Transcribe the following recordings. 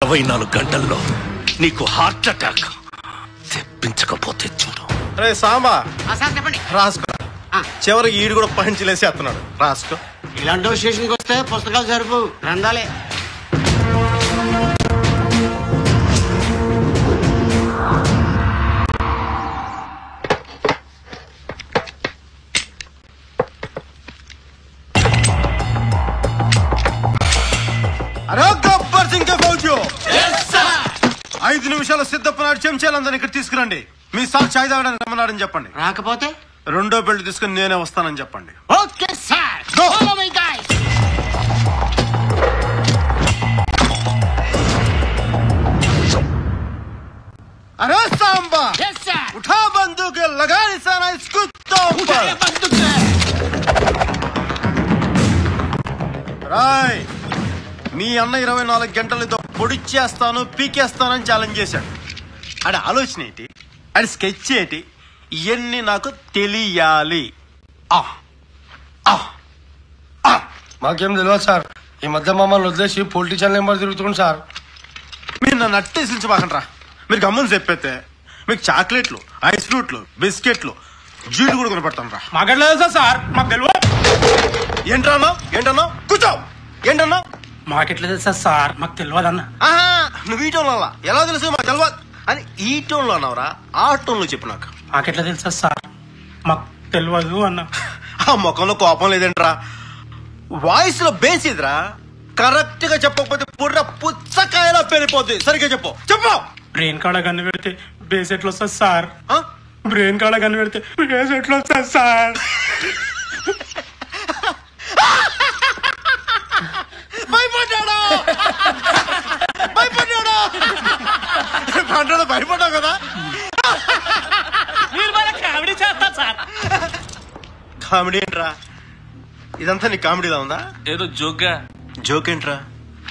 24 గంటల్లో నీకు heart attack తెప్పించకపోతే చూడు. అరే సాంబా చెప్పండి. రాసుకో. చివరికి ఈడు కూడా పంచిలేసి వస్తున్నాడు. రాసుకో. ఇలాంటి స్టేషన్కి వస్తే పుస్తకాలు సరుపు గ్రంథాలే. అరే గబ్బర్ సింగ్ ఫౌజు 5 నిమిషాలు సిద్ధపడినాడు. చెంచాలందరినీ ఇక్కడ తీసుకురండి. మీ సార్ చాయ్ తాగడానికి రమ్మన్నాడని చెప్పండి. రాకపోతే రెండో బెల్ట్ తీసుకుని నేనే వస్తానని చెప్పండి. Okay sir. अरे सांबा उठा बंदूक लगा निशाना इस कुत्तों पर. రాయ్ మీ అన్న 24 గంటలతో పొడిచేస్తాను పీకేస్తానని ఛాలెంజ్ చేశాడు. ఆడి ఆలోచన ఏంటి, ఆడి స్కెచ్ ఏంటి, ఇవన్నీ నాకు తెలియాలి. మాకేం తెలియదు సార్. ఈ మధ్య మమ్మల్ని వదిలేసి పొలిటీషియన్ నెంబర్ తిరుగుతుంది సార్. మీరు నన్ను అట్టేసించబాకండ్రా. మీరు గమ్మని చెప్పేస్తే మీకు చాక్లెట్లు, ఐస్ ఫ్రూట్లు, బిస్కెట్లు, జీలు కూడా కొనపడతాను రా. మాకెట్లేదు సార్, మాకు తెలియదు. ఏంటన్నా కూర్చో. ఏంటన్నా మాకెట్లేదు సార్, మాకు తెలియదు అన్న. నువ్వు ఈ టోన్లో ఎలా తెలుసు మాకు తెలియదు అని ఈ టోన్లో అన్నావురా. ఆ టోన్లో చెప్పు నాకు. మాకెట్లా తెలుసా సార్, మాకు తెలియదు అన్న. ఆ ముఖంలో కోపం లేదంట్రా, వాయిస్ లో బేస్ ఇదిరా. కరెక్ట్ గా చెప్పకపోతే పుర్ర పుచ్చకాయలా పెరిగిపోద్ది. సరిగ్గా చెప్పు. బ్రెయిన్ కాడ కన్ను పెడితే బేస్ ఎట్లా వస్తుంది సార్? బ్రెయిన్ కాడ కన్ను పెడితే బేస్ ఎట్లా వస్తుంది సార్? భయపడ్డావు కదా. కామెడీ చేస్తా సార్. కామెడీ ఏంట్రా? ఇదంతా నీకు కామెడీలా ఉందా? ఏదో జోక్గా. జోక్ ఏంట్రా?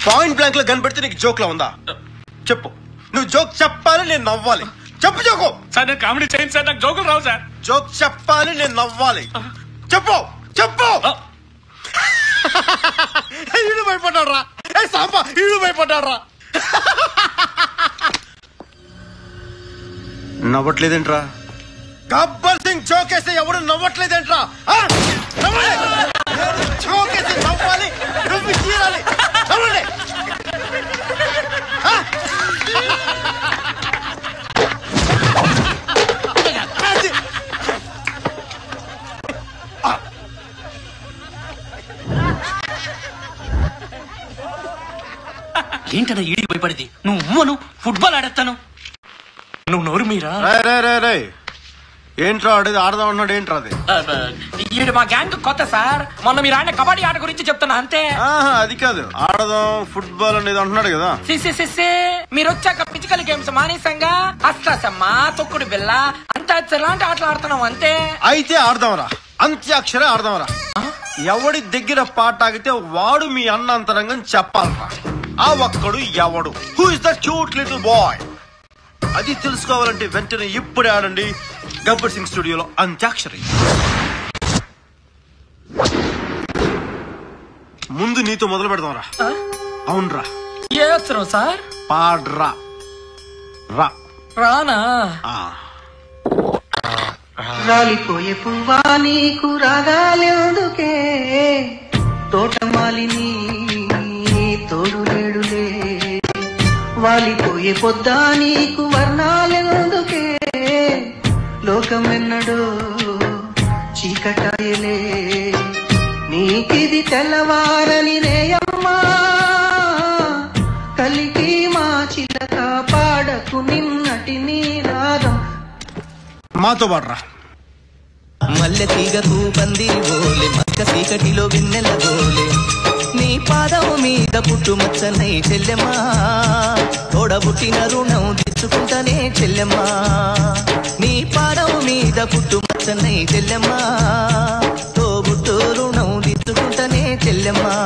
పాయింట్ బ్లాంక్ లో కనిపెడితే నీకు జోక్ లా ఉందా? చెప్పు. నువ్వు జోక్ చెప్పాలి, నేను నవ్వాలి. చెప్పు జోకు. సార్ నేను కామెడీ చేయండి సార్, నాకు జోకులు రావు సార్. జోక్ చెప్పాలి, నేను నవ్వాలి. చెప్పు. ఈడు భయపడ్డాడు రా. సాంబా ఈడు భయపడ్డాడు రా. నవ్వట్లేదేంట్రా? గబ్బర్ సింగ్ జోకేస్తే ఎవడు నవ్వట్లేదేంట్రా? జోకేసి నవ్వాలి, నువ్వు చీరాలి. నవ్వండి. ఏంటన్నా ఈడికి భయపడింది? నువ్వు ఫుట్బాల్ ఆడేస్తాను, నువ్వు నోరు మీరా. ఏంట్రా ఆడేది? ఆడదాం అన్నాడు. ఏంట్రా అది? ఈడు మా గ్యాంగ్ కొత్త సార్. మొన్న మీరు ఆడిన కబడ్డీ ఆట గురించి చెప్తున్నా అంతే. అది కాదు, ఆడదాం ఫుట్బాల్ అనేది అంటున్నాడు కదా. మీరు వచ్చాక ఫిజికల్ గేమ్స్ మానేసంగా అష్టాసమ్మ, తొక్కుడు బిల్ల, అంత్యాక్షరి లాంటి ఆటలు ఆడుతున్నాం అంతే. అయితే ఆడదాంరా, అంత్యాక్షరే ఆడదాంరా. ఎవడి దగ్గర పాట ఆగితే వాడు మీ అన్న అంతరంగం చెప్పాలరా. ఆ ఒక్కడు ఎవడు? Who is the cute little boy? అది తెలుసుకోవాలంటే వెంటనే ఇప్పుడే ఆడండి గబ్బర్ సింగ్ స్టూడియోలో అంత్యాక్షరి. ముందు నీతో మొదలు పెడదాంరా. అవునరా. ఏ వచ్చరం సార్? పాడ్రా. రానా? రాలిపోయే పువ్వా నీకు రాగాలెందుకే, తోటమాలిని తోడు లేడులే. వాలిపోయే పొద్దా నీకు వర్ణాలెందుకే, లోకమెన్నడో చీకటాయలే. నీకిది తెల్లవారని రేయమ్మా, కలికి మా చిలక పాడకు నిన్నటి నీ రాగం. మాతో పాడరా. మల్లె తీగకు పందిరి బోలే, మక్క చీకటిలో వెన్నెల బోలే. నీ పాదము మీద పుట్టుమచ్చనై చెల్లెమ్మా, తోడబుట్టిన రుణం తెచ్చుకుంటానే చెల్లెమ్మా. నీ పాదము మీద పుట్టుమచ్చనై చెల్లెమ్మా, తోబుట్టు రుణం తెచ్చుకుంటానే చెల్లెమ్మా.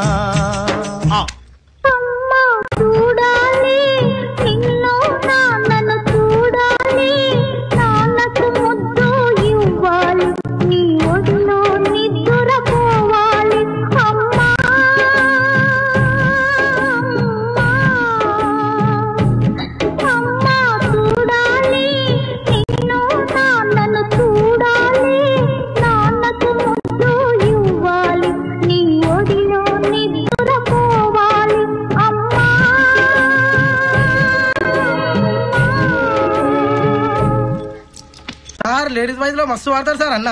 కాలేజీలో మస్తు వాడతారు సార్ అన్న.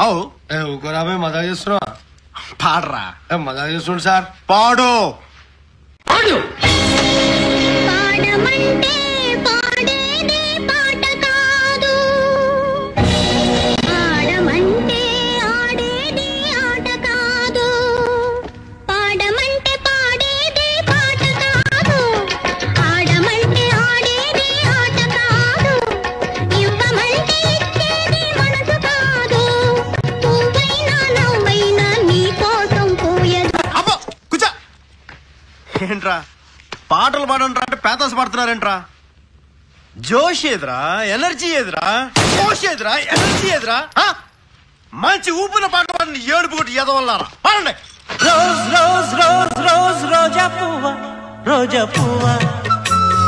అవు ఊకోరాబే మజా చేస్తున్నా. పాడరా. మజా చేస్తుండు సార్. పాడు. ఏంట్రా పాటలు పాడంట్రా అంటే పేతాస్ పాడుతున్నారేంట్రా? జోష్ ఏదిరా, ఎనర్జీ ఏదిరా, జోష్ ఏదిరా, ఎనర్జీ ఏదిరా? మంచి ఊపిన పాట పాడండి. ఏడుపు కొట్టి ఎదవల్లారా పాడండి. రోజ్ రోజ్ రోజ్ రోజ్ రోజా పువ్వా, రోజా పువ్వా,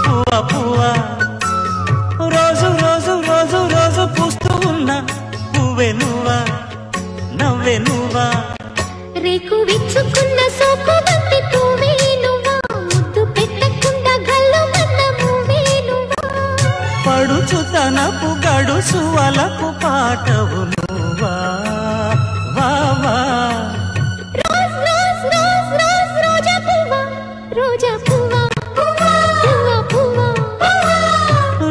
పువ్వా పువ్వా, రోజు రోజు రోజు రోజు పూస్తూ ఉన్న పువ్వే నువ్వా, నవ్వే నువ్వా, రేకు విచ్చుకున్న సోకు బంతి పువ్వే నువ్వా, ముద్దు పెట్టకుండా గల్లు మన్న పువ్వే నువ్వా, పడుచు తనపు గడుసు వలపు పాటవు నువ్వా, వా వా. రోజ్ రోజ్ రోజ్ రోజ్ రోజా పువ్వా, రోజా పువ్వా, పువ్వా పువ్వా,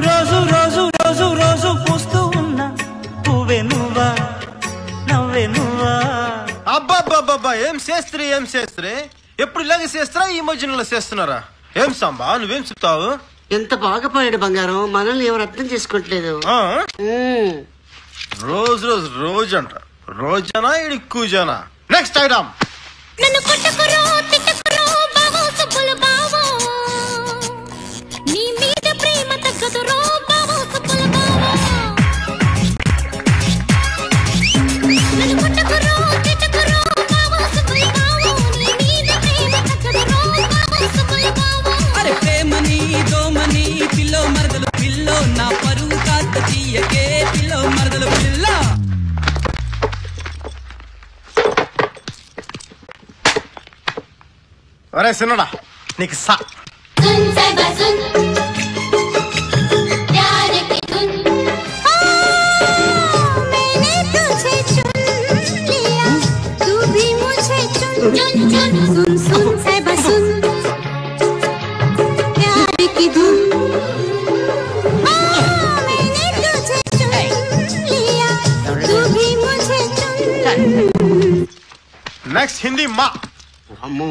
రోజు రోజు రోజు రోజు పూస్తూ ఉన్న పువ్వే నువ్వా, నవ్వే నువ్వా. అబ్బాబ్బాబ్బా ఏం చేస్త్రీ, ఏం చేస్త్రీ? ఎప్పుడు ఇలాగే చేస్తారా? ఈ మధ్యలో చేస్తున్నారా? ఏం సాంబా నువ్వేం చెప్తావు? ఎంత బాగా పాడాడు బంగారం, మనల్ని ఎవరు అర్థం చేసుకోవట్లేదు. రోజు రోజు రోజు అంట. రోజనా ఇడి కూజనా? Next item. నన్ను కొట్టకురో తిట్టకురో బావో సుబ్బులు బావో, నీ మీద ప్రేమ తగ్గదురో బావో సుబ్బులు బావో, నన్ను కొట్టకురో తిట్టకురో బావో సుబ్బులు బావో, నీ మీద ప్రేమ తగ్గదురో బావో సుబ్బులు బావో. అరే ప్రేమని దోమని పిల్లో మరదలు పిల్లో, నా పరువు కాస్త తీయకే పిల్లో మరదలు పిల్ల. అరే సిన్నడా నీకు సా सुन साहिबा सुन, प्यार की धुन, मैंने तुझे चुन लिया, तू भी मुझे चुन चुन चुन. सुन सुन साहिबा सुन, प्यार की धुन, मैंने तुझे चुन लिया, तू भी मुझे चुन. నెక్స్ట్ హిందీ మా. అమ్మో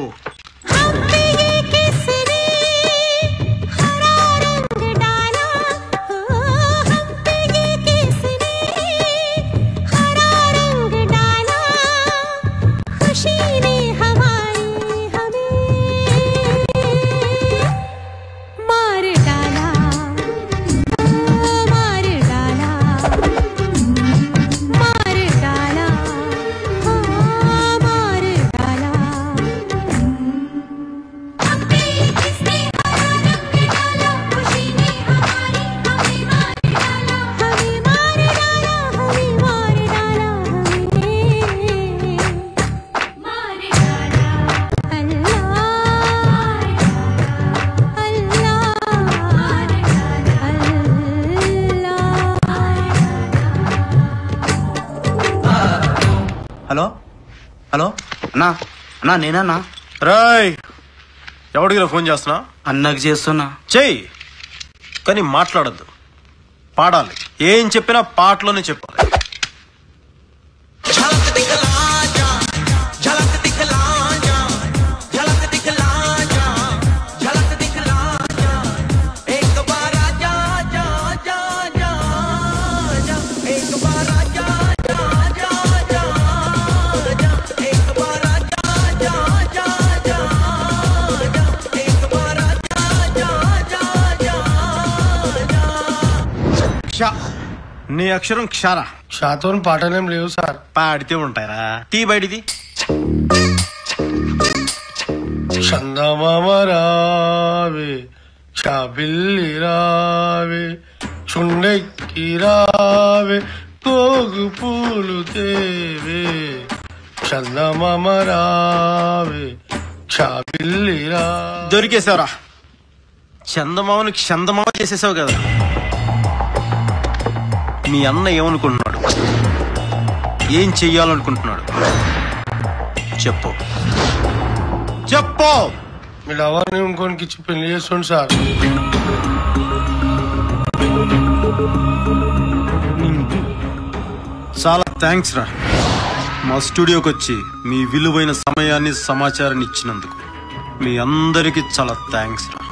హలో హలో అన్నా అన్నా నేనన్నా. రాయ్ ఎవడికి ఫోన్ చేస్తున్నా? అన్నకు చేస్తున్నా. చెయ్యి కానీ మాట్లాడద్దు, పాడాలి. ఏం చెప్పినా పాటలోనే చెప్పాలి. నీ అక్షరం క్షారా. షాతో పాటలేం లేవు సార్. పాడితే ఉంటాయరా. టీ బయటిది. చందమామ రావే, చాబిల్లి రావే, చుండెక్కి రావే, తోగు పూలు తేవే, చందమామ రావే, చాబిల్లి రా. దొరికేసావురా. చందమామని చందమామ చేసేసావు కదా. మీ అన్న ఏమనుకుంటున్నాడు? ఏం చెయ్యాలనుకుంటున్నాడు చెప్పు చెప్పు. మీరు ఎవరిని ఇంకోనికి ఇచ్చి పెళ్లి చేస్తుంది సార్. చాలా థ్యాంక్స్ రా మా స్టూడియోకి వచ్చి మీ విలువైన సమయాన్ని సమాచారాన్ని ఇచ్చినందుకు. మీ అందరికీ చాలా థ్యాంక్స్ రా.